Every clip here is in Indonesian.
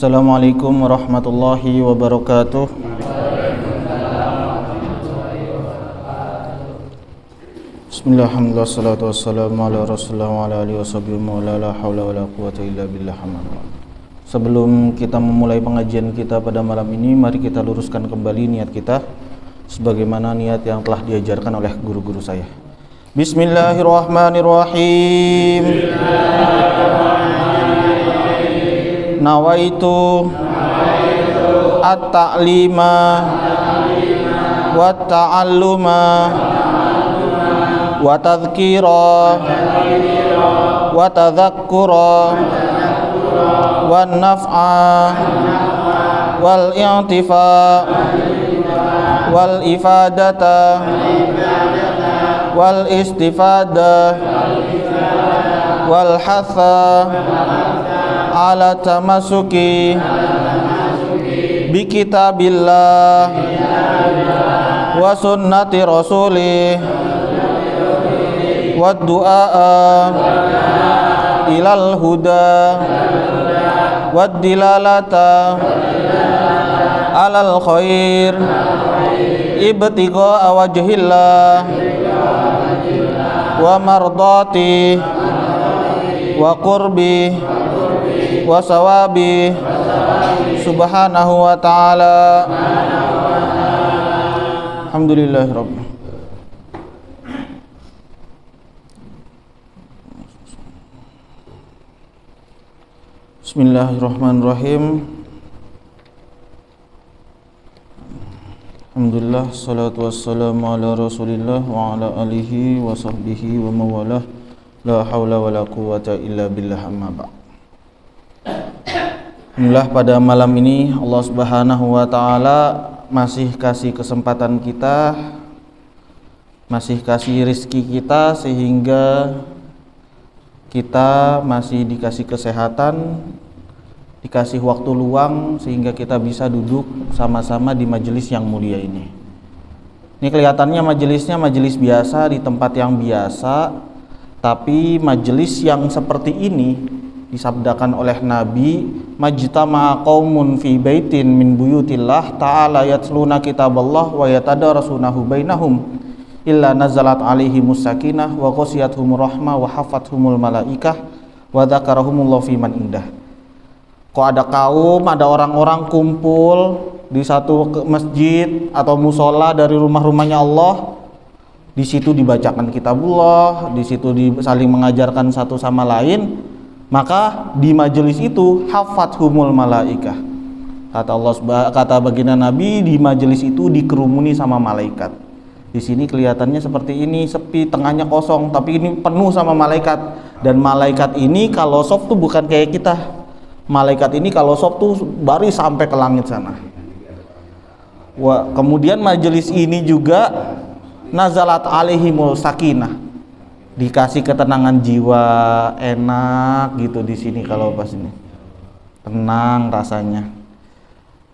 Assalamualaikum warahmatullahi wabarakatuh. Bismillah, alhamdulillah, salatu wassalamu ala rasulullah wa ala alihi washabihi wa la hawla wa la quwwata illa billah. Sebelum kita memulai pengajian kita pada malam ini, mari kita luruskan kembali niat kita sebagaimana niat yang telah diajarkan oleh guru-guru saya. Bismillahirrahmanirrahim. Nawaitu at-ta'lima wa ta'alluma wa tadhkira wa tadhakkura wa naf'a wal i'tifa wal ifadata wal istifada wal hatha ala tamasuki bi kitabillah wa sunnati rasulih wa du'a ilal huda wa dilalata alal khair ibtigha wajhillah wa mardati wa qurbi wa sawabi subhanahu wa ta'ala. Alhamdulillahirabbil. Bismillahirrahmanirrahim. Alhamdulillah, salatu wassalamu ala rasulillah wa ala alihi wa sahbihi wa mawalah. La hawla wa la quwwata illa billah, amma ba'd. Alhamdulillah, pada malam ini Allah Subhanahu wa ta'ala masih kasih kesempatan kita, masih kasih rizki kita, sehingga kita masih dikasih kesehatan, dikasih waktu luang, sehingga kita bisa duduk sama-sama di majelis yang mulia ini. Ini kelihatannya majelisnya majelis biasa di tempat yang biasa, tapi majelis yang seperti ini disabdakan oleh Nabi, majtama'a qaumun fi baitin min buyutillah ta'ala yatluna kitaballah wa yatadarasunahu bainahum illa nazalat alaihimus sakinah wa ghashiyatuhumur rahmah wa hafathumul malaikah wa dzakarahumullahu fi man indah. Kok ada kaum, ada orang-orang kumpul di satu masjid atau musola dari rumah-rumahnya Allah, di situ dibacakan kitabullah, di situ saling mengajarkan satu sama lain, maka di majelis itu hafathumul malaikah. Kata baginda Nabi, di majelis itu dikerumuni sama malaikat. Di sini kelihatannya seperti ini, sepi, tengahnya kosong, tapi ini penuh sama malaikat. Dan malaikat ini kalau soft tuh bukan kayak kita. Malaikat ini kalau soft tuh baris sampai ke langit sana. Wah, kemudian majelis ini juga nazalat alaihimul sakinah, dikasih ketenangan jiwa, enak gitu di sini kalau pas ini, tenang rasanya.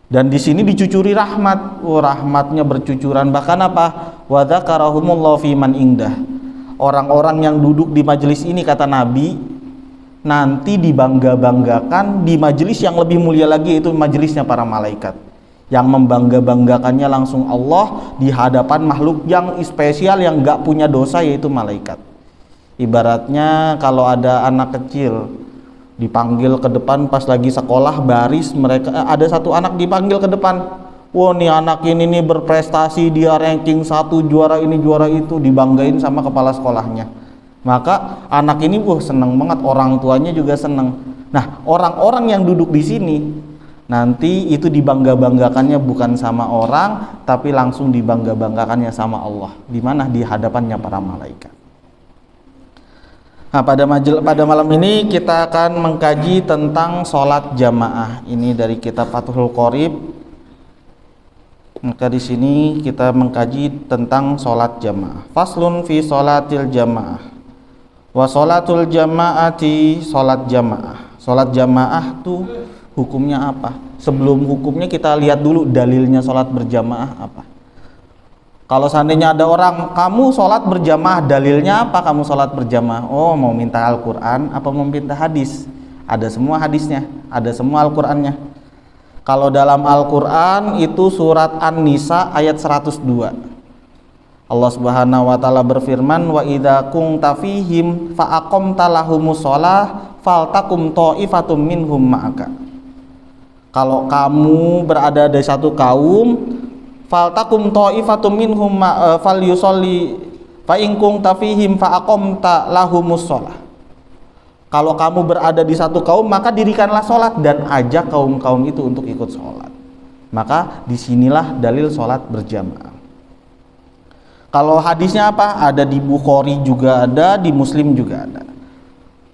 Dan di sini dicucuri rahmat, rahmatnya bercucuran. Bahkan apa? Wa dzakarahumullahu fi man indah. Orang-orang yang duduk di majelis ini, kata Nabi, nanti dibangga-banggakan di majelis yang lebih mulia lagi, yaitu majelisnya para malaikat. Yang membangga-banggakannya langsung Allah di hadapan makhluk yang spesial yang gak punya dosa, yaitu malaikat. Ibaratnya kalau ada anak kecil dipanggil ke depan pas lagi sekolah baris, mereka ada satu anak dipanggil ke depan, wah nih anak ini nih berprestasi, dia ranking 1, juara ini juara itu, dibanggain sama kepala sekolahnya. Maka anak ini seneng banget, orang tuanya juga seneng. Nah, orang-orang yang duduk di sini nanti itu dibangga-banggakannya bukan sama orang, tapi langsung dibangga-banggakannya sama Allah. Di mana? Di hadapannya para malaikat. Nah, pada malam ini kita akan mengkaji tentang sholat jamaah. Ini dari kitab Fathul Qorib. Maka di sini kita mengkaji tentang sholat jamaah. Faslun fi sholatil jamaah. Wa sholatul jamaati sholat jamaah. Sholat jamaah tuh hukumnya apa? Sebelum hukumnya kita lihat dulu dalilnya sholat berjamaah apa. Kalau seandainya ada orang, kamu sholat berjamaah, dalilnya apa kamu sholat berjamaah? Oh, mau minta Al-Quran apa mau minta hadis? Ada semua hadisnya, ada semua Al-Qurannya. Kalau dalam Al-Quran itu surat An-Nisa ayat 102. Allah Subhanahu wa taala berfirman, wa idza kunta fihim fa aqamta lahumus shalah faltakum ta'ifatum minhum ma'aka. Kalau kamu berada di satu kaum, faltakum ta'ifatum minhum falyusolli fa in kunta fihim fa aqamta lahumus shalah. Kalau kamu berada di satu kaum, maka dirikanlah sholat dan ajak kaum-kaum itu untuk ikut sholat. Maka disinilah dalil sholat berjamaah. Kalau hadisnya apa? Ada di Bukhari juga ada, di Muslim juga ada.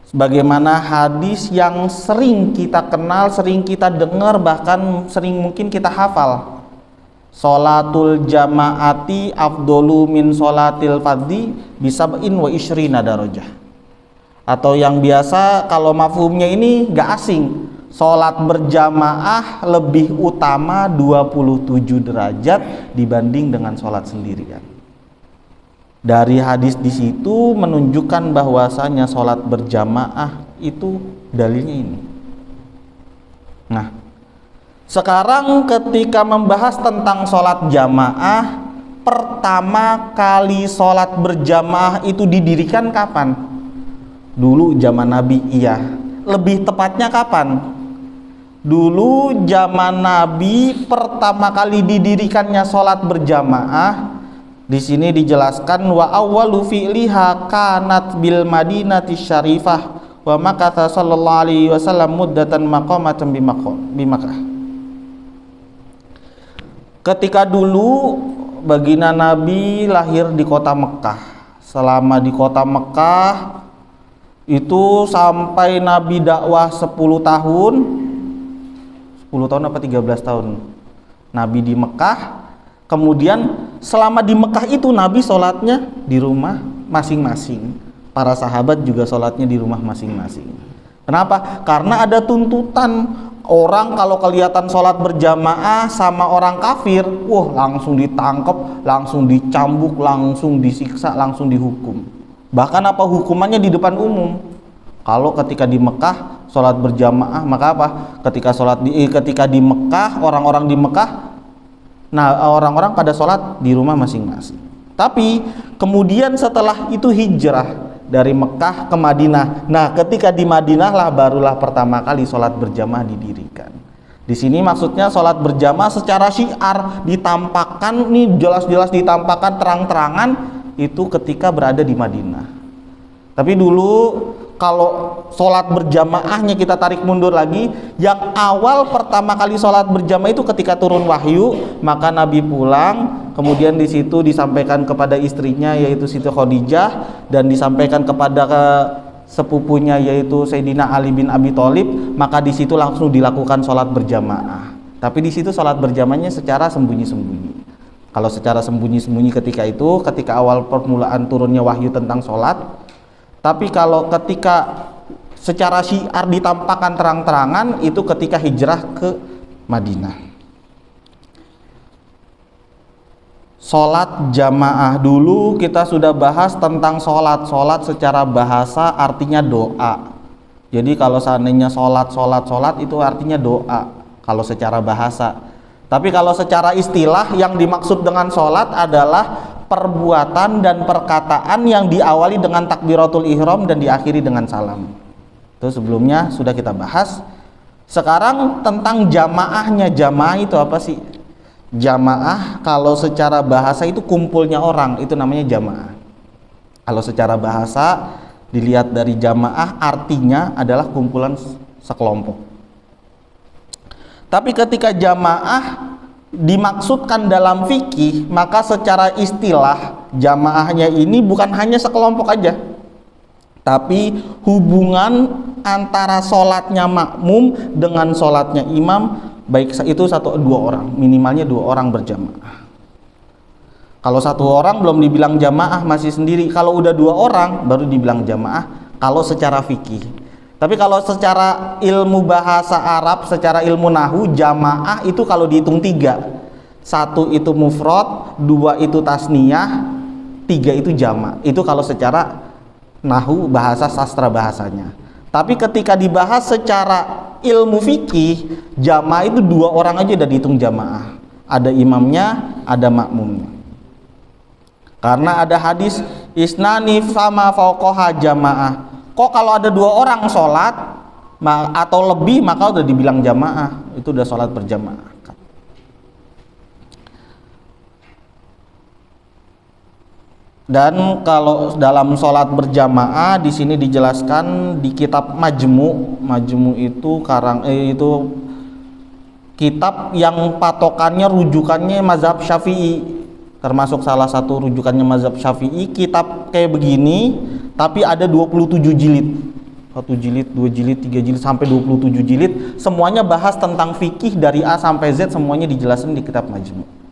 Sebagaimana hadis yang sering kita kenal, sering kita dengar, bahkan sering mungkin kita hafal. Sholatul jamaati afdolu min sholatil fardhi bisab'in wa ishrina darajah. Atau yang biasa kalau mafhumnya ini gak asing, sholat berjamaah lebih utama 27 derajat dibanding dengan sholat sendirian. Dari hadis di situ menunjukkan bahwasanya sholat berjamaah itu dalilnya ini. Nah, sekarang ketika membahas tentang sholat jamaah, pertama kali sholat berjamaah itu didirikan kapan? Dulu zaman Nabi, iya. Lebih tepatnya kapan? Dulu zaman Nabi pertama kali didirikannya sholat berjamaah. Di sini dijelaskan wa awwalu fi'liha kanat bil Madinati syarifah wa makatha sallallahu alaihi wasallam muddatan maqamatan bi Makkah. Ketika dulu baginda Nabi lahir di kota Mekah. Selama di kota Mekah itu sampai Nabi dakwah 10 tahun 10 tahun apa 13 tahun Nabi di Mekah. Kemudian selama di Mekah itu Nabi sholatnya di rumah masing-masing, para sahabat juga sholatnya di rumah masing-masing. Kenapa? Karena ada tuntutan orang kalau kelihatan sholat berjamaah sama orang kafir, wah langsung ditangkap, langsung dicambuk, langsung disiksa, langsung dihukum. Bahkan apa hukumannya di depan umum. Kalau ketika di Mekah sholat berjamaah, maka apa? Ketika di Mekah, orang-orang di Mekah, nah orang-orang pada sholat di rumah masing-masing. Tapi kemudian setelah itu hijrah dari Mekah ke Madinah. Nah, ketika di Madinah lah barulah pertama kali sholat berjamaah didirikan. Di sini maksudnya sholat berjamaah secara syiar ditampakkan, nih jelas-jelas ditampakkan terang-terangan itu ketika berada di Madinah. Tapi dulu kalau sholat berjamaahnya kita tarik mundur lagi, yang awal pertama kali sholat berjamaah itu ketika turun wahyu, maka Nabi pulang, kemudian di situ disampaikan kepada istrinya yaitu Siti Khadijah dan disampaikan kepada sepupunya yaitu Sayyidina Ali bin Abi Thalib, maka di situ langsung dilakukan sholat berjamaah. Tapi di situ sholat berjamaahnya secara sembunyi-sembunyi. Kalau secara sembunyi-sembunyi ketika itu, ketika awal permulaan turunnya wahyu tentang sholat. Tapi kalau ketika secara syiar ditampakkan terang-terangan, itu ketika hijrah ke Madinah. Sholat jamaah dulu kita sudah bahas tentang sholat. Sholat secara bahasa artinya doa. Jadi kalau seandainya sholat itu artinya doa. Kalau secara bahasa. Tapi kalau secara istilah yang dimaksud dengan sholat adalah perbuatan dan perkataan yang diawali dengan takbiratul ihram dan diakhiri dengan salam. Itu sebelumnya sudah kita bahas. Sekarang tentang jamaahnya. Jamaah itu apa sih? Jamaah kalau secara bahasa itu kumpulnya orang, itu namanya jamaah. Kalau secara bahasa dilihat dari jamaah artinya adalah kumpulan sekelompok. Tapi ketika jamaah dimaksudkan dalam fikih, maka secara istilah jamaahnya ini bukan hanya sekelompok aja, tapi hubungan antara sholatnya makmum dengan sholatnya imam, baik itu 1-2 orang, minimalnya 2 orang berjamaah. Kalau 1 orang belum dibilang jamaah, masih sendiri. Kalau udah 2 orang baru dibilang jamaah kalau secara fikih. Tapi kalau secara ilmu bahasa Arab, secara ilmu nahu, jamaah itu kalau dihitung 3. 1 itu mufrad, 2 itu tasniyah, 3 itu jama'. Itu kalau secara nahu bahasa sastra bahasanya. Tapi ketika dibahas secara ilmu fikih jamaah itu 2 orang aja udah dihitung jamaah, ada imamnya, ada makmumnya. Karena ada hadis isnani fama fauqaha jamaah. Kok kalau ada 2 orang sholat atau lebih maka udah dibilang jamaah, itu udah sholat berjamaah. Dan kalau dalam sholat berjamaah di sini dijelaskan di kitab Majmu itu itu kitab yang patokannya rujukannya mazhab Syafi'i, termasuk salah satu rujukannya mazhab Syafi'i. Kitab kayak begini tapi ada 27 jilid, 1 jilid, 2 jilid, 3 jilid sampai 27 jilid, semuanya bahas tentang fikih dari A sampai Z, semuanya dijelaskan di kitab Majmu.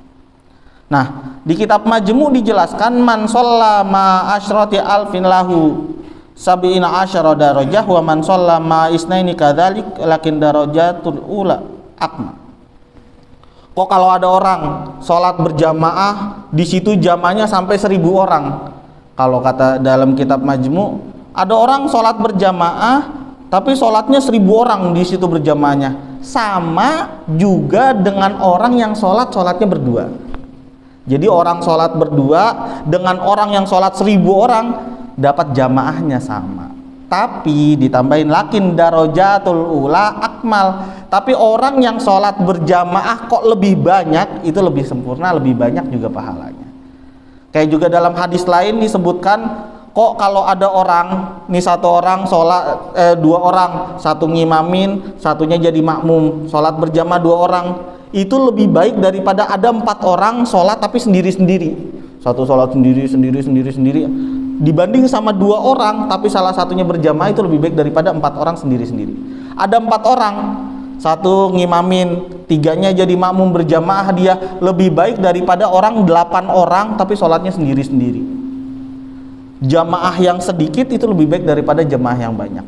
Nah, di kitab Majmu dijelaskan man shalla ma asyrati alfin lahu sab'ina asyara darajah wa man shalla ma isnaini kadzalik lakin darajatul ula akmal. Kok kalau ada orang sholat berjamaah di situ jamaahnya sampai 1000 orang. Kalau kata dalam kitab Majmu, ada orang sholat berjamaah tapi sholatnya 1000 orang di situ berjamaahnya. Sama juga dengan orang yang sholatnya berdua. Jadi orang sholat berdua dengan orang yang sholat 1000 orang dapat jamaahnya sama, tapi ditambahin lakin darajatul ula akmal. Tapi orang yang sholat berjamaah kok lebih banyak, itu lebih sempurna, lebih banyak juga pahalanya. Kayak juga dalam hadis lain disebutkan, kok kalau ada orang nih, 1 orang sholat 2 orang, 1 ngimamin, 1-nya jadi makmum, sholat berjamaah 2 orang, itu lebih baik daripada ada 4 orang sholat tapi sendiri-sendiri. 1 sholat sendiri dibanding sama 2 orang tapi salah satunya berjamaah, itu lebih baik daripada 4 orang sendiri-sendiri. Ada 4 orang, 1 ngimamin, 3-nya jadi makmum berjamaah, dia lebih baik daripada orang 8 orang tapi sholatnya sendiri-sendiri. Jamaah yang sedikit itu lebih baik daripada jamaah yang banyak.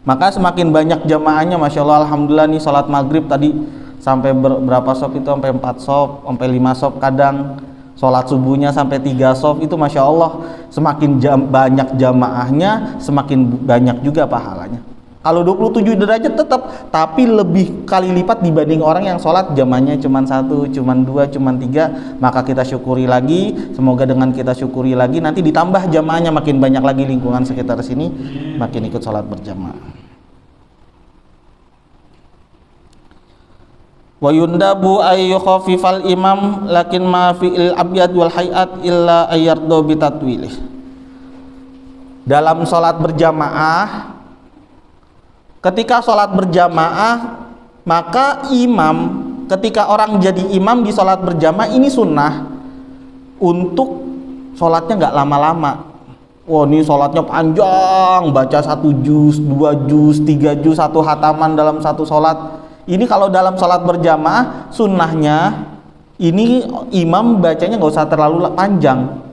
Maka semakin banyak jamaahnya, Masya Allah, Alhamdulillah nih sholat maghrib tadi sampai berapa sop itu, sampai 4 sop, sampai 5 sop kadang. Sholat subuhnya sampai 3 sop, itu Masya Allah, semakin banyak jamaahnya semakin banyak juga pahalanya. Kalau 27 derajat tetap, tapi lebih kali lipat dibanding orang yang sholat jamaahnya cuma 1, cuma 2, cuma 3. Maka kita syukuri lagi, semoga dengan kita syukuri lagi nanti ditambah jamaahnya makin banyak lagi, lingkungan sekitar sini makin ikut sholat berjamaah. Wa yundabu ay yukhafifal imam lakin ma fi'il abyad wal hayat illa ayyardo bitatwilih. Dalam sholat berjamaah, ketika sholat berjamaah, maka imam, ketika orang jadi imam di sholat berjamaah ini sunnah untuk sholatnya nggak lama-lama. Wah, ini sholatnya panjang, baca 1 juz, 2 juz, 3 juz, 1 hataman dalam 1 sholat. Ini kalau dalam sholat berjamaah, sunnahnya ini imam bacanya nggak usah terlalu panjang,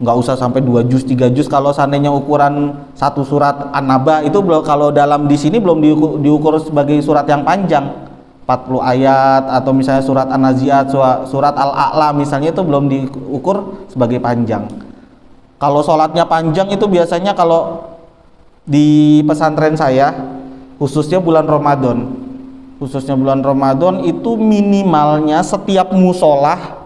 nggak usah sampai 2 juz, 3 juz. Kalau seandainya ukuran 1 surat An-Naba itu belum, kalau dalam di sini belum diukur sebagai surat yang panjang, 40 ayat, atau misalnya surat An-Nazi'at, surat Al-A'la misalnya, itu belum diukur sebagai panjang. Kalau sholatnya panjang itu biasanya kalau di pesantren saya, khususnya bulan Ramadan itu minimalnya setiap musolah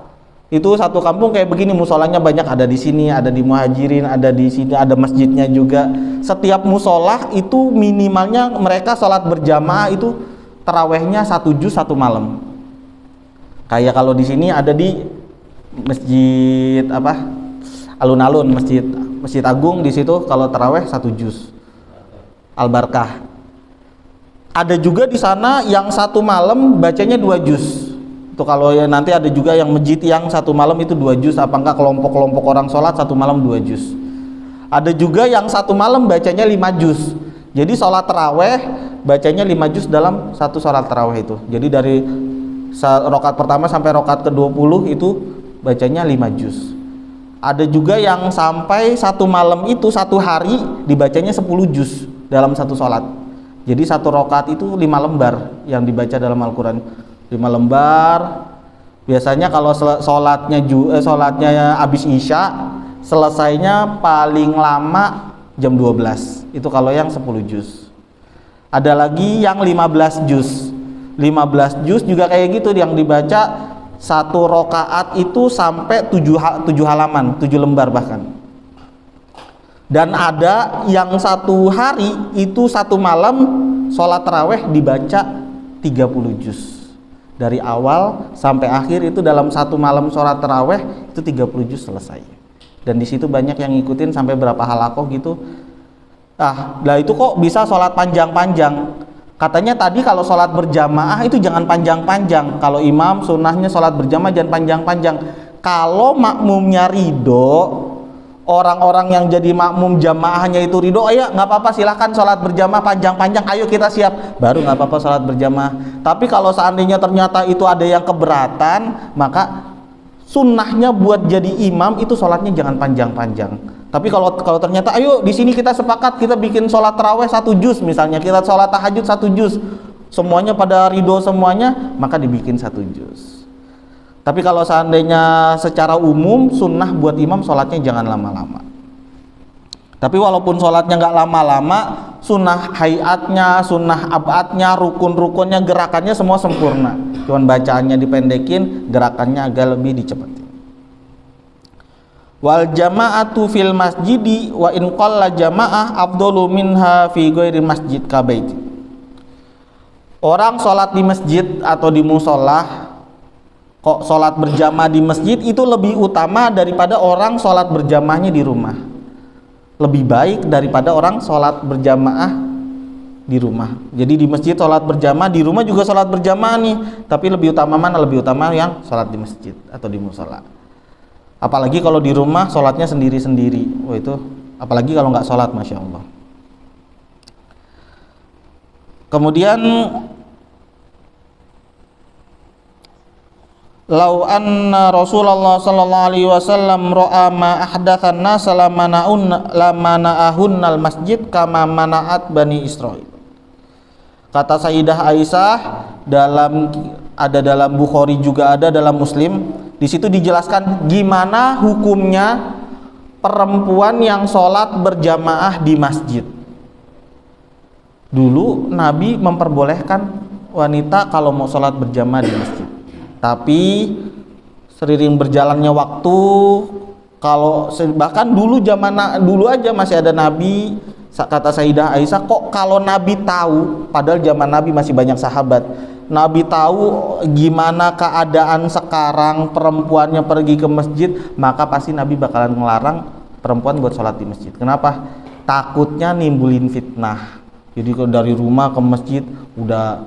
itu, satu kampung kayak begini musolanya banyak, ada di sini, ada di Muhajirin, ada di sini, ada masjidnya juga. Setiap musolah itu minimalnya mereka sholat berjamaah itu tarawehnya 1 juz 1 malam. Kayak kalau di sini ada di masjid alun-alun, masjid agung, di situ kalau taraweh 1 juz Al-Barkah. Ada juga di sana yang 1 malam bacanya 2 juz. Itu kalau ya nanti ada juga yang masjid yang 1 malam itu 2 juz, apa enggak kelompok-kelompok orang sholat 1 malam 2 juz. Ada juga yang 1 malam bacanya 5 juz. Jadi sholat taraweh bacanya 5 juz dalam 1 sholat taraweh itu. Jadi dari rakaat pertama sampai rakaat ke-20 itu bacanya 5 juz. Ada juga yang sampai 1 malam itu 1 hari dibacanya 10 juz dalam 1 sholat. Jadi 1 rakaat itu 5 lembar yang dibaca dalam Al-Quran, 5 lembar. Biasanya kalau sholatnya habis isya, selesainya paling lama jam 12. Itu kalau yang 10 juz. Ada lagi yang 15 juz. 15 juz juga kayak gitu, yang dibaca satu rokaat itu sampai 7 halaman, 7 lembar bahkan. Dan ada yang satu hari itu satu malam sholat taraweh dibaca 30 juz. Dari awal sampai akhir itu dalam satu malam sholat taraweh itu 30 juz selesai. Dan di situ banyak yang ngikutin sampai berapa halakoh gitu. Lah itu kok bisa sholat panjang-panjang? Katanya tadi kalau sholat berjamaah itu jangan panjang-panjang. Kalau imam sunnahnya sholat berjamaah jangan panjang-panjang. Kalau makmumnya ridho, orang-orang yang jadi makmum jamaahnya itu ridho, ayo nggak apa-apa silahkan sholat berjamaah panjang-panjang, ayo kita siap, baru nggak apa-apa sholat berjamaah. Tapi kalau seandainya ternyata itu ada yang keberatan, maka sunnahnya buat jadi imam itu sholatnya jangan panjang-panjang. Tapi kalau ternyata ayo di sini kita sepakat kita bikin sholat taraweh 1 juz misalnya, kita sholat tahajud 1 juz, semuanya pada ridho semuanya, maka dibikin 1 juz. Tapi kalau seandainya secara umum sunnah buat imam sholatnya jangan lama-lama. Tapi walaupun sholatnya nggak lama-lama, sunnah hayatnya, sunnah abadnya, rukun-rukunnya, gerakannya semua sempurna. Cuman bacaannya dipendekin, gerakannya agak lebih dicepetin. Wal jama'atu fil masjidi wa in qalla jama'ah afdalu minha fi ghairi masjid kabaiti. Orang sholat di masjid atau di musola, kok sholat berjamaah di masjid itu lebih utama daripada orang sholat berjamaahnya di rumah. Lebih baik daripada orang sholat berjamaah di rumah. Jadi di masjid sholat berjamaah, di rumah juga sholat berjamaah nih, tapi lebih utama mana? Lebih utama yang sholat di masjid atau di musola. Apalagi kalau di rumah sholatnya sendiri-sendiri. Wah itu, apalagi kalau nggak sholat, Masya Allah. Kemudian lau anna Rasulullah sallallahu alaihi wasallam ra'a ma ahdatsan nas lamana'ahunnal masjid kama mana'at Bani Israil. Kata Sayyidah Aisyah, dalam Bukhari juga ada, dalam Muslim, di situ dijelaskan gimana hukumnya perempuan yang sholat berjamaah di masjid. Dulu Nabi memperbolehkan wanita kalau mau sholat berjamaah di masjid. Tapi seiring berjalannya waktu, kalau bahkan dulu dulu aja masih ada Nabi, kata Sayyidah Aisyah, kok kalau Nabi tahu, padahal zaman Nabi masih banyak sahabat, Nabi tahu gimana keadaan sekarang perempuannya pergi ke masjid, maka pasti Nabi bakalan ngelarang perempuan buat sholat di masjid. Kenapa? Takutnya nimbulin fitnah. Jadi kalau dari rumah ke masjid udah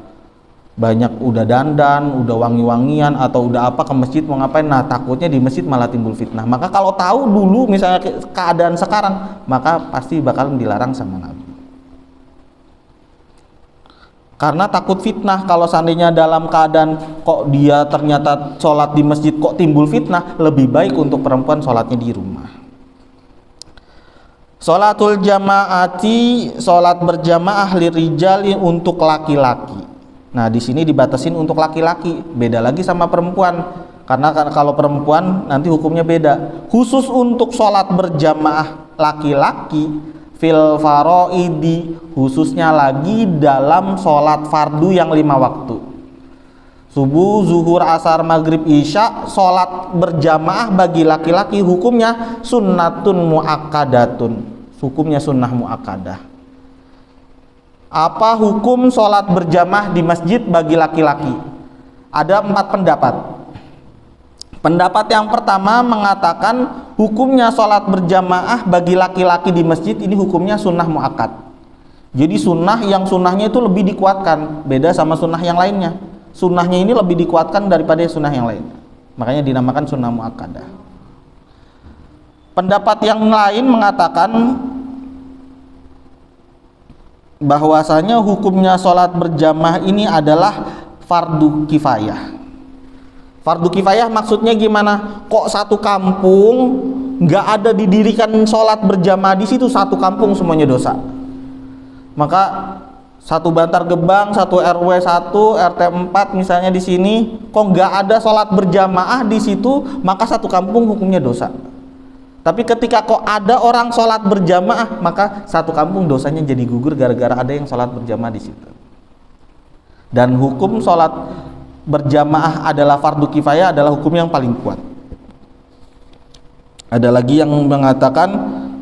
banyak, udah dandan, udah wangi-wangian atau udah apa, ke masjid mau ngapain, nah takutnya di masjid malah timbul fitnah. Maka kalau tahu dulu misalnya keadaan sekarang, maka pasti bakalan dilarang sama Nabi. Karena takut fitnah. Kalau seandainya dalam keadaan kok dia ternyata sholat di masjid kok timbul fitnah, lebih baik untuk perempuan sholatnya di rumah. Sholatul jamaati, sholat berjamaah lirijali, untuk laki-laki. Nah di sini dibatasin untuk laki-laki, beda lagi sama perempuan. Karena kalau perempuan nanti hukumnya beda. Khusus untuk sholat berjamaah laki-laki fil faroidi, khususnya lagi dalam sholat fardu yang 5 waktu, subuh, zuhur, asar, maghrib, isya, sholat berjamaah bagi laki-laki hukumnya sunnatun muakkadatun, hukumnya sunnah muakkadah. Apa hukum sholat berjamaah di masjid bagi laki-laki? Ada 4 pendapat. Pendapat yang pertama mengatakan hukumnya sholat berjamaah bagi laki-laki di masjid ini hukumnya sunnah muakkad. Jadi sunnahnya itu lebih dikuatkan, beda sama sunnah yang lainnya. Sunnahnya ini lebih dikuatkan daripada sunnah yang lainnya, makanya dinamakan sunnah muakkadah. Pendapat yang lain mengatakan bahwasanya hukumnya sholat berjamaah ini adalah fardu kifayah. Fardu kifayah maksudnya gimana? Kok satu kampung nggak ada didirikan sholat berjamaah di situ, satu kampung semuanya dosa. Maka satu Bantar Gebang, satu RW 1, RT 4 misalnya di sini, kok nggak ada sholat berjamaah di situ, maka satu kampung hukumnya dosa. Tapi ketika kok ada orang sholat berjamaah, maka satu kampung dosanya jadi gugur gara-gara ada yang sholat berjamaah di situ. Dan hukum sholat berjamaah adalah fardu kifayah adalah hukum yang paling kuat. Ada lagi yang mengatakan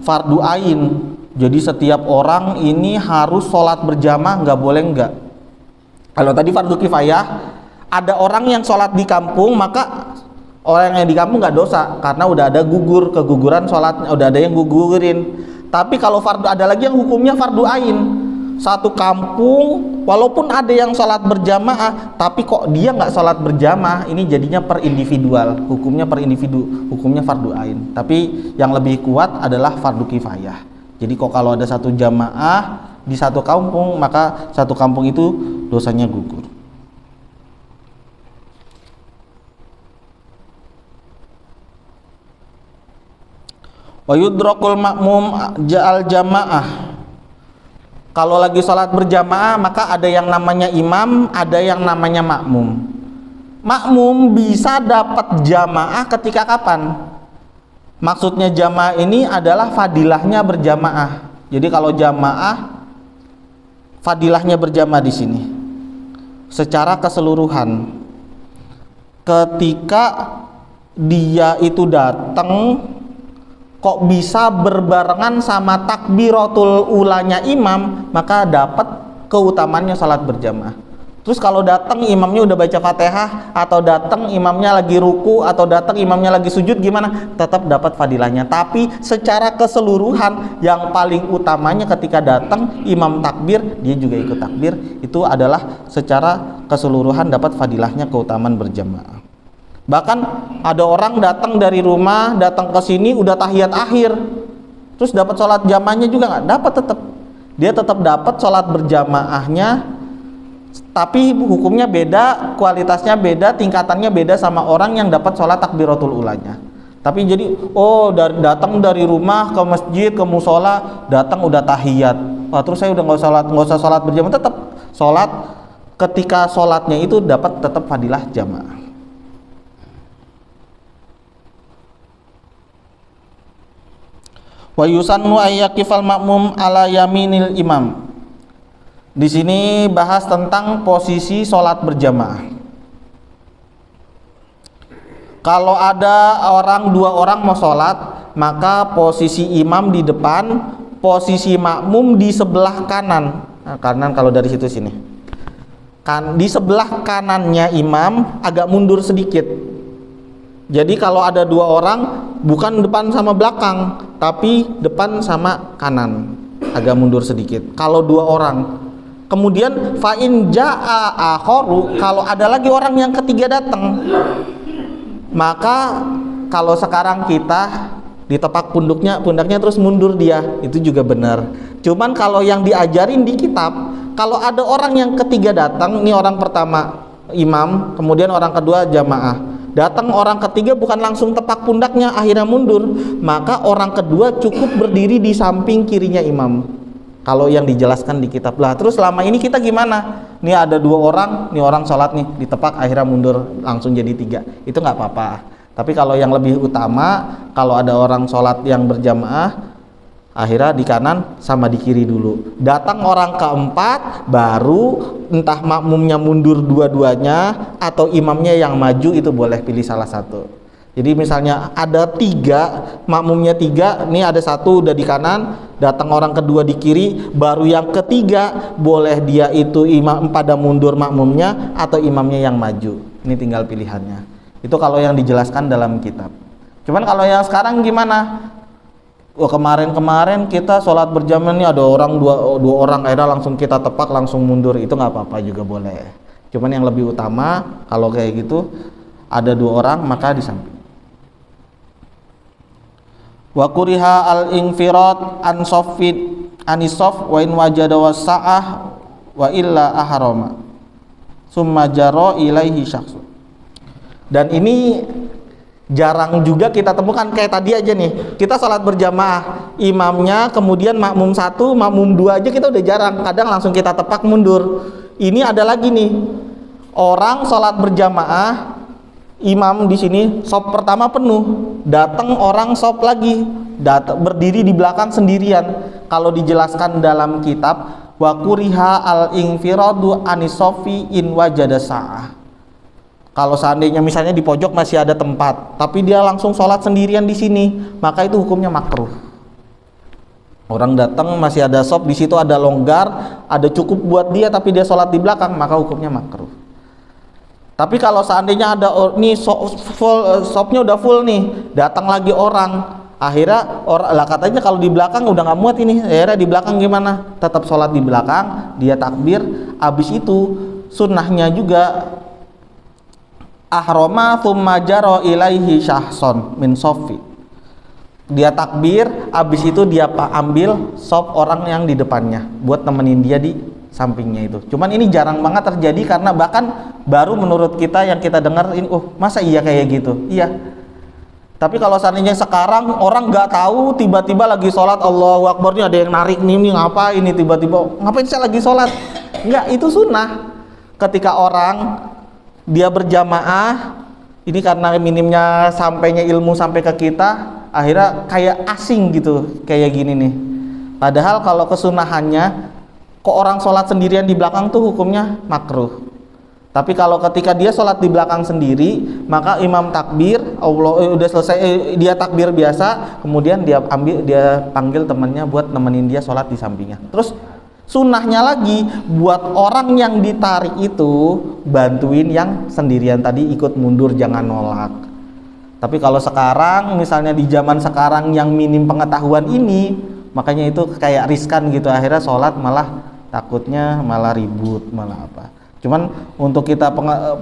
fardu ain. Jadi setiap orang ini harus sholat berjamaah, nggak boleh nggak. Kalau tadi fardu kifayah, ada orang yang sholat di kampung, maka orang yang di kampung nggak dosa karena udah ada keguguran sholatnya, udah ada yang gugurin. Tapi kalau fardu, ada lagi yang hukumnya fardu ain. Satu kampung walaupun ada yang sholat berjamaah, tapi kok dia nggak sholat berjamaah, ini jadinya per individual, hukumnya per individu, hukumnya fardu ain. Tapi yang lebih kuat adalah fardu kifayah. Jadi kok kalau ada satu jamaah di satu kampung, maka satu kampung itu dosanya gugur. Wa yudrakul makmum ja'al jamaah. Kalau lagi sholat berjamaah, maka ada yang namanya imam, ada yang namanya makmum. Makmum bisa dapat jamaah ketika kapan? Maksudnya jamaah ini adalah fadilahnya berjamaah. Jadi kalau jamaah, fadilahnya berjamaah di sini. Secara keseluruhan, ketika dia itu datang kok bisa berbarengan sama takbiratul ulanya imam, maka dapat keutamannya salat berjamaah. Terus kalau datang imamnya udah baca Fatihah, atau datang imamnya lagi ruku, atau datang imamnya lagi sujud, gimana? Tetap dapat fadilahnya. Tapi secara keseluruhan, yang paling utamanya ketika datang imam takbir, dia juga ikut takbir, itu adalah secara keseluruhan dapat fadilahnya keutamaan berjamaah. Bahkan ada orang datang dari rumah, datang ke sini udah tahiyat akhir, terus dapat sholat jamaahnya juga nggak? Dapat tetap. Dia tetap dapat sholat berjamaahnya, tapi hukumnya beda, kualitasnya beda, tingkatannya beda sama orang yang dapat sholat takbiratul ulanya. Tapi jadi, datang dari rumah ke masjid, ke musola, datang udah tahiyat. Terus saya udah nggak usah sholat berjamaah, tetap sholat. Ketika sholatnya itu dapat tetap fadilah jamaah. Wa yusannu ayyakifal makmum ala yaminil imam. Di sini bahas tentang posisi sholat berjamaah. Kalau ada dua orang mau sholat, maka posisi imam di depan, posisi makmum di sebelah kanan. Nah, kanan kalau dari situ sini. Kan di sebelah kanannya imam agak mundur sedikit. Jadi kalau ada dua orang, bukan depan sama belakang, tapi depan sama kanan, agak mundur sedikit. Kalau dua orang, kemudian fa'in ja'a akhoru, kalau ada lagi orang yang ketiga datang, maka kalau sekarang kita ditepak pundaknya terus mundur dia, itu juga benar. Cuman kalau yang diajarin di kitab, kalau ada orang yang ketiga datang, ini orang pertama imam, kemudian orang kedua jamaah. Datang orang ketiga bukan langsung tepak pundaknya akhirnya mundur, maka orang kedua cukup berdiri di samping kirinya imam. Kalau yang dijelaskan di kitab lah. Terus selama ini kita gimana? Nih ada dua orang, nih orang sholat nih ditepak akhirnya mundur langsung jadi tiga, itu nggak apa-apa. Tapi kalau yang lebih utama, kalau ada orang sholat yang berjamaah, akhirnya di kanan sama di kiri dulu. Datang orang keempat, baru entah makmumnya mundur dua-duanya atau imamnya yang maju, itu boleh pilih salah satu. Jadi misalnya ada tiga, makmumnya tiga, ini ada satu udah di kanan, datang orang kedua di kiri, baru yang ketiga boleh dia itu imam pada mundur makmumnya atau imamnya yang maju. Ini tinggal pilihannya. Itu kalau yang dijelaskan dalam kitab. Cuman kalau yang sekarang gimana? Kemarin kita sholat berjamaah nih ada orang dua orang, akhirnya langsung kita tepak langsung mundur, itu nggak apa-apa juga boleh. Cuman yang lebih utama kalau kayak gitu ada dua orang maka di samping. Wa kuriha al infirad an soffid anisof wa in wajada wasa'ah wa illa ahrama summa jaro ilaihi syakhsun. Dan ini jarang juga kita temukan, kayak tadi aja nih, kita sholat berjamaah, imamnya kemudian makmum satu, makmum dua aja kita udah jarang, kadang langsung kita tepak mundur. Ini ada lagi nih, orang sholat berjamaah, imam di sini sop pertama penuh, datang orang sop lagi, berdiri di belakang sendirian. Kalau dijelaskan dalam kitab, wa kuriha al-infiradu anisofi in wajada sa'ah. Kalau seandainya misalnya di pojok masih ada tempat, tapi dia langsung sholat sendirian di sini, maka itu hukumnya makruh. Orang datang masih ada sop di situ, ada longgar, ada cukup buat dia, tapi dia sholat di belakang, maka hukumnya makruh. Tapi kalau seandainya ada nih sopnya udah full nih, datang lagi orang, akhirnya orang lah katanya kalau di belakang udah nggak muat ini, akhirnya di belakang gimana? Tetap sholat di belakang, dia takbir, habis itu sunnahnya juga ahroma thumma jaro ilaihi syahson min sofi. Dia takbir, habis itu dia ambil sop orang yang di depannya buat nemenin dia di sampingnya itu. Cuman ini jarang banget terjadi karena bahkan baru menurut kita yang kita dengar ini, masa iya kayak gitu? Iya. Tapi kalau seandainya sekarang orang nggak tahu, tiba-tiba lagi sholat Allahu Akbar, nih ada yang narik nih ngapa ini, tiba-tiba ngapain saya lagi sholat? Enggak, itu sunnah. Ketika orang dia berjamaah, ini karena minimnya sampainya ilmu sampai ke kita, akhirnya kayak asing gitu, kayak gini nih. Padahal kalau kesunahannya, kok orang sholat sendirian di belakang tuh hukumnya makruh. Tapi kalau ketika dia sholat di belakang sendiri, maka imam takbir, udah selesai, dia takbir biasa, kemudian dia panggil temannya buat nemenin dia sholat di sampingnya. Terus sunnahnya lagi buat orang yang ditarik itu bantuin yang sendirian tadi, ikut mundur, jangan nolak. Tapi kalau sekarang misalnya di zaman sekarang yang minim pengetahuan ini, makanya itu kayak riskan gitu, akhirnya sholat malah takutnya malah ribut, malah apa. Cuman untuk kita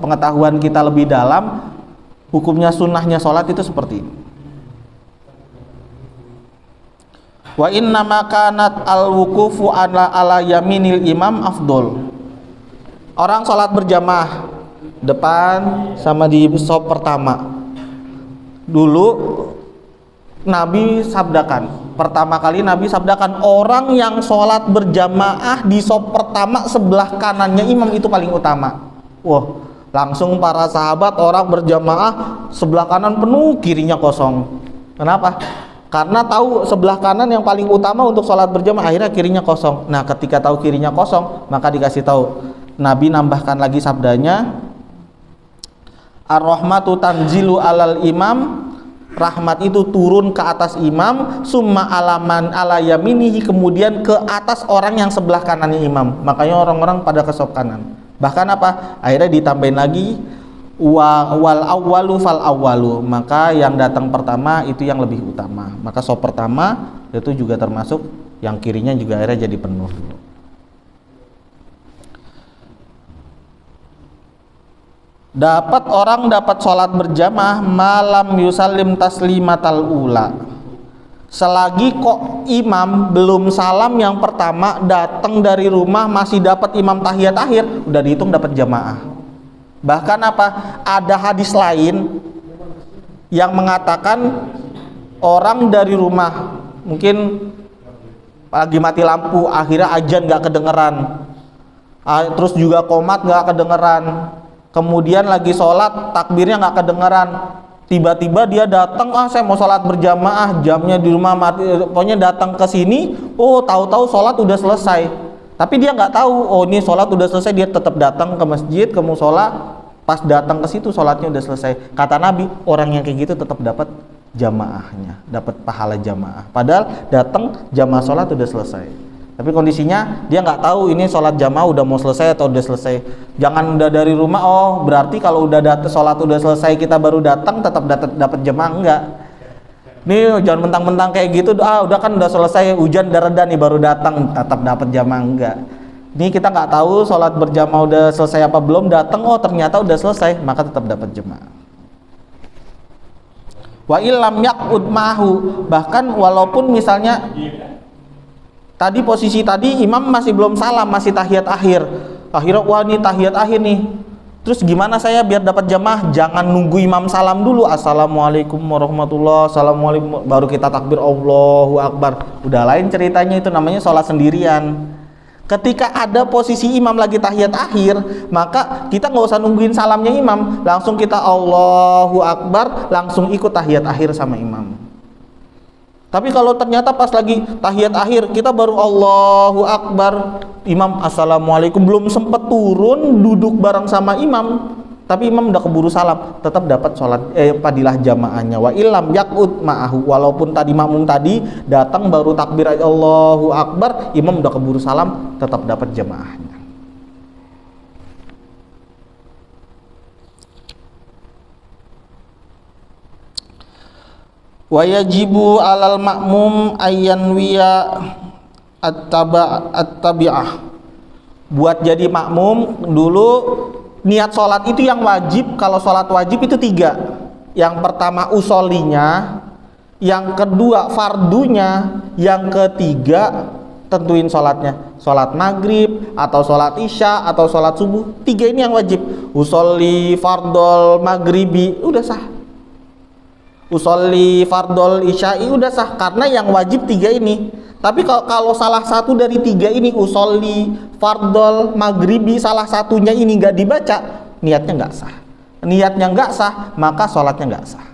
pengetahuan kita lebih dalam, hukumnya sunnahnya sholat itu seperti ini. Wa inna makanat al-wukufu ala yaminil imam afdol. Orang sholat berjamaah depan sama di sop pertama. Dulu Nabi sabdakan, pertama kali Nabi sabdakan, orang yang sholat berjamaah di sop pertama sebelah kanannya imam itu paling utama. Wah, langsung para sahabat orang berjamaah sebelah kanan penuh, kirinya kosong. Kenapa? Karena tahu sebelah kanan yang paling utama untuk sholat berjamaah, akhirnya kirinya kosong. Nah, ketika tahu kirinya kosong, maka dikasih tahu. Nabi nambahkan lagi sabdanya, ar-rahmatu tanzilu alal imam, rahmat itu turun ke atas imam, summa alaman ala yaminihi, kemudian ke atas orang yang sebelah kanannya imam. Makanya orang-orang pada ke sop kanan. Bahkan apa? Akhirnya ditambahin lagi, wal awwalu fal awwalu, maka yang datang pertama itu yang lebih utama. Maka sop pertama itu juga termasuk yang kirinya juga akhirnya jadi penuh. Orang dapat sholat berjamaah malam yusallim taslimatal ula, selagi kok imam belum salam yang pertama, datang dari rumah masih dapat imam tahiyat akhir, udah dihitung dapat jamaah. Bahkan apa? Ada hadis lain yang mengatakan orang dari rumah mungkin lagi mati lampu, akhirnya azan nggak kedengeran, terus juga qomat nggak kedengeran, kemudian lagi sholat takbirnya nggak kedengeran, tiba-tiba dia datang, saya mau sholat berjamaah, jamnya di rumah mati, pokoknya datang ke sini, tahu-tahu sholat udah selesai, tapi dia nggak tahu, ini sholat udah selesai, dia tetap datang ke masjid, ke musola, pas datang ke situ sholatnya udah selesai. Kata Nabi, orang yang kayak gitu tetap dapat jamaahnya, dapat pahala jamaah, padahal datang jamaah sholat udah selesai. Tapi kondisinya dia nggak tahu ini sholat jamaah udah mau selesai atau udah selesai. Jangan udah dari rumah, berarti kalau udah sholat udah selesai kita baru datang tetap dapat jamaah, enggak. Nih jangan mentang-mentang kayak gitu, udah kan udah selesai, hujan udah reda nih baru datang tetap dapat jamaah, enggak. Ini kita nggak tahu sholat berjamaah udah selesai apa belum, datang ternyata udah selesai, maka tetap dapat jamaah. Wa illam yaqud mahu, bahkan walaupun misalnya tadi posisi tadi imam masih belum salam, masih tahiyat akhir, akhirnya wah ini tahiyat akhir nih, terus gimana saya biar dapat jamaah? Jangan nunggu imam salam dulu, assalamualaikum warahmatullah, baru kita takbir Allahu Akbar. Udah lain ceritanya, itu namanya sholat sendirian. Ketika ada posisi imam lagi tahiyat akhir, maka kita nggak usah nungguin salamnya imam, langsung kita Allahu Akbar, langsung ikut tahiyat akhir sama imam. Tapi kalau ternyata pas lagi tahiyat akhir kita baru Allahu Akbar, imam Assalamualaikum, belum sempat turun duduk bareng sama imam, tapi imam udah keburu salam, tetap dapat sholat fadilah jamaahnya. Wa illam yaqud ma'ahu, walaupun tadi makmum tadi datang baru takbir Allahu Akbar, imam udah keburu salam, tetap dapat jamaahnya. Wa yajibu 'alal makmum ayyanwiya at-tabi'ah. Buat jadi makmum dulu niat sholat itu yang wajib. Kalau sholat wajib itu 3. Yang pertama usolinya, yang kedua fardunya, yang ketiga tentuin sholatnya, sholat maghrib atau sholat isya atau sholat subuh. 3 ini yang wajib. Usolli fardol maghribi udah sah, usolli fardol isya'i udah sah, karena yang wajib 3 ini. Tapi kalau salah satu dari 3 ini, usolli fardol maghribi, salah satunya ini nggak dibaca, niatnya nggak sah. Niatnya nggak sah, maka sholatnya nggak sah.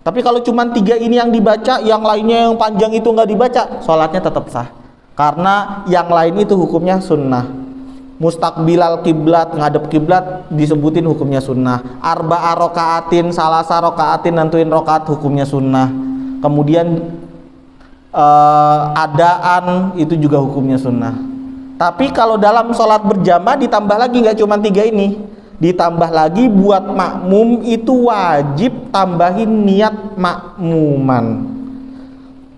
Tapi kalau cuma 3 ini yang dibaca, yang lainnya yang panjang itu nggak dibaca, sholatnya tetap sah. Karena yang lain itu hukumnya sunnah. Mustaqbilal kiblat, ngadep kiblat disebutin hukumnya sunnah. Arba'a rokaatin, salasa rokaatin, nentuin rokaat hukumnya sunnah. Kemudian adaan itu juga hukumnya sunnah. Tapi kalau dalam sholat berjamaah ditambah lagi, nggak cuma 3 ini, ditambah lagi buat makmum itu wajib tambahin niat makmuman.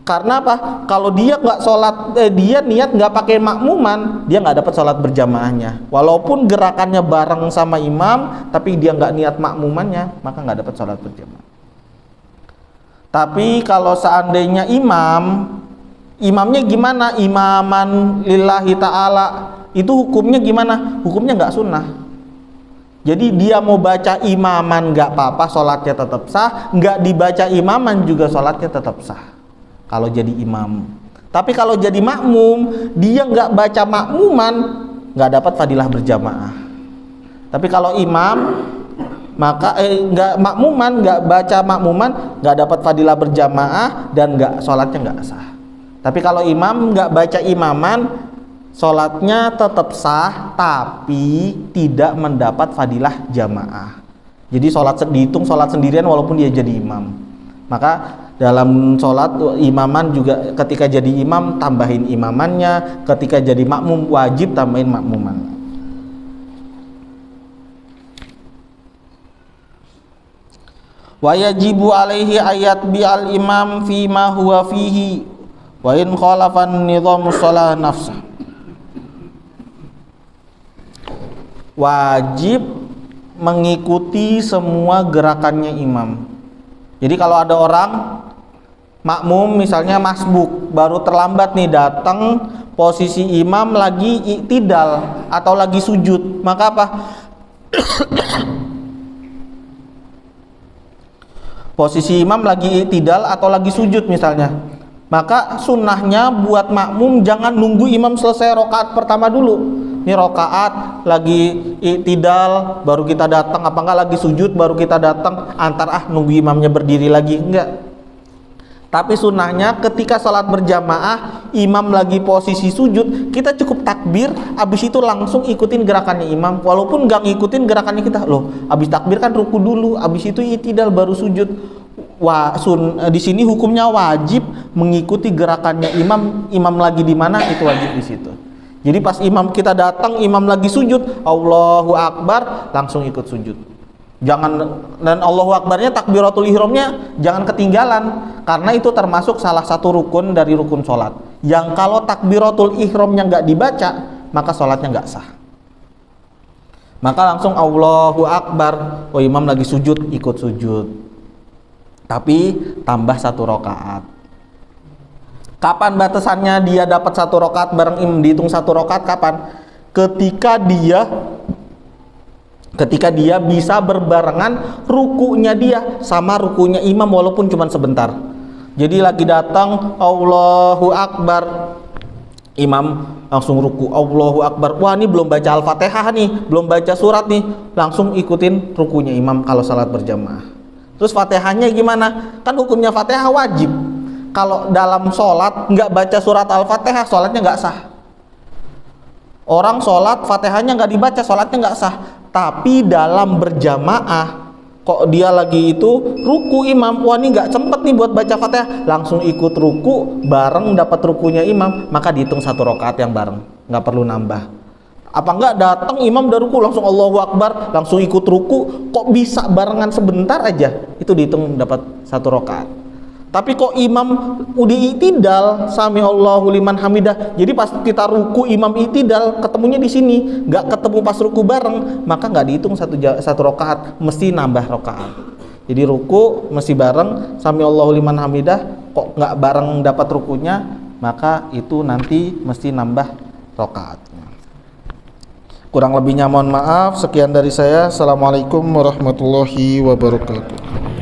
Karena apa? Kalau dia nggak sholat, dia niat nggak pakai makmuman, dia nggak dapat sholat berjamaahnya. Walaupun gerakannya bareng sama imam, tapi dia nggak niat makmumannya, maka nggak dapat sholat berjamaah. Tapi kalau seandainya imamnya gimana? Imaman lillahi ta'ala, itu hukumnya gimana? Hukumnya nggak sunnah. Jadi dia mau baca imaman nggak apa-apa, sholatnya tetap sah. Nggak dibaca imaman juga sholatnya tetap sah kalau jadi imam. Tapi kalau jadi makmum, dia nggak baca makmuman, nggak dapat fadilah berjamaah. Tapi kalau imam, maka nggak makmuman, nggak baca makmuman, nggak dapat fadilah berjamaah dan nggak, sholatnya nggak sah. Tapi kalau imam nggak baca imaman, sholatnya tetap sah, tapi tidak mendapat fadilah jamaah. Jadi sholat dihitung sholat sendirian walaupun dia jadi imam. Maka dalam sholat imaman juga, ketika jadi imam tambahin imamannya, ketika jadi makmum wajib tambahin makmumannya. Wa yajibu alaihi ayat bi'al imam fima huwa fihi wa in khalafan nidhamu shalah nafsah. Wajib mengikuti semua gerakannya imam. Jadi kalau ada orang makmum misalnya masbuk, baru terlambat nih datang, posisi imam lagi i'tidal atau lagi sujud, maka apa? Posisi imam lagi i'tidal atau lagi sujud misalnya, maka sunnahnya buat makmum jangan nunggu imam selesai rokaat pertama dulu. Ini rokaat lagi i'tidal baru kita datang, apa enggak lagi sujud baru kita datang, antar nunggu imamnya berdiri lagi, enggak. Tapi sunnahnya ketika sholat berjamaah imam lagi posisi sujud, kita cukup takbir, abis itu langsung ikutin gerakannya imam. Walaupun nggak ngikutin gerakannya kita, loh abis takbir kan ruku dulu, abis itu i'tidal baru sujud. Di sini hukumnya wajib mengikuti gerakannya imam. Imam lagi di mana itu wajib di situ. Jadi pas imam kita datang, imam lagi sujud, Allahu Akbar, langsung ikut sujud. Jangan, dan Allahu Akbarnya, takbiratul ihramnya jangan ketinggalan, karena itu termasuk salah satu rukun dari rukun sholat. Yang kalau takbiratul ihramnya nggak dibaca, maka sholatnya nggak sah. Maka langsung Allahu Akbar, oh imam lagi sujud, ikut sujud. Tapi tambah 1 rakaat. Kapan batasannya dia dapat 1 rakaat bareng imam? Dihitung 1 rakaat kapan? Ketika dia bisa berbarengan rukunya dia sama rukunya imam walaupun cuma sebentar. Jadi lagi datang Allahu Akbar, imam langsung ruku, Allahu Akbar, wah ini belum baca Al-Fatihah nih, belum baca surat nih, langsung ikutin rukunya imam kalau salat berjamaah. Terus Fatihahnya gimana? Kan hukumnya Fatihah wajib. Kalau dalam sholat nggak baca surat Al-Fatihah, sholatnya nggak sah. Orang sholat Fatihahnya nggak dibaca, sholatnya nggak sah. Tapi dalam berjamaah, kok dia lagi itu ruku imam, wah ini nggak sempet nih buat baca Fatihah, langsung ikut ruku bareng dapat rukunya imam, maka dihitung 1 rakaat yang bareng, nggak perlu nambah. Apa enggak datang imam udah ruku langsung Allahu Akbar, langsung ikut ruku, kok bisa barengan sebentar aja, itu dihitung dapat 1 rakaat. Tapi kok imam udah itidal, sami Allahu liman hamidah, jadi pas kita ruku imam itidal ketemunya di sini, nggak ketemu pas ruku bareng, maka nggak dihitung satu rakaat, mesti nambah rakaat. Jadi ruku mesti bareng, sami Allahu liman hamidah, kok nggak bareng dapat rukunya, maka itu nanti mesti nambah rakaat. Kurang lebihnya mohon maaf. Sekian dari saya. Assalamualaikum warahmatullahi wabarakatuh.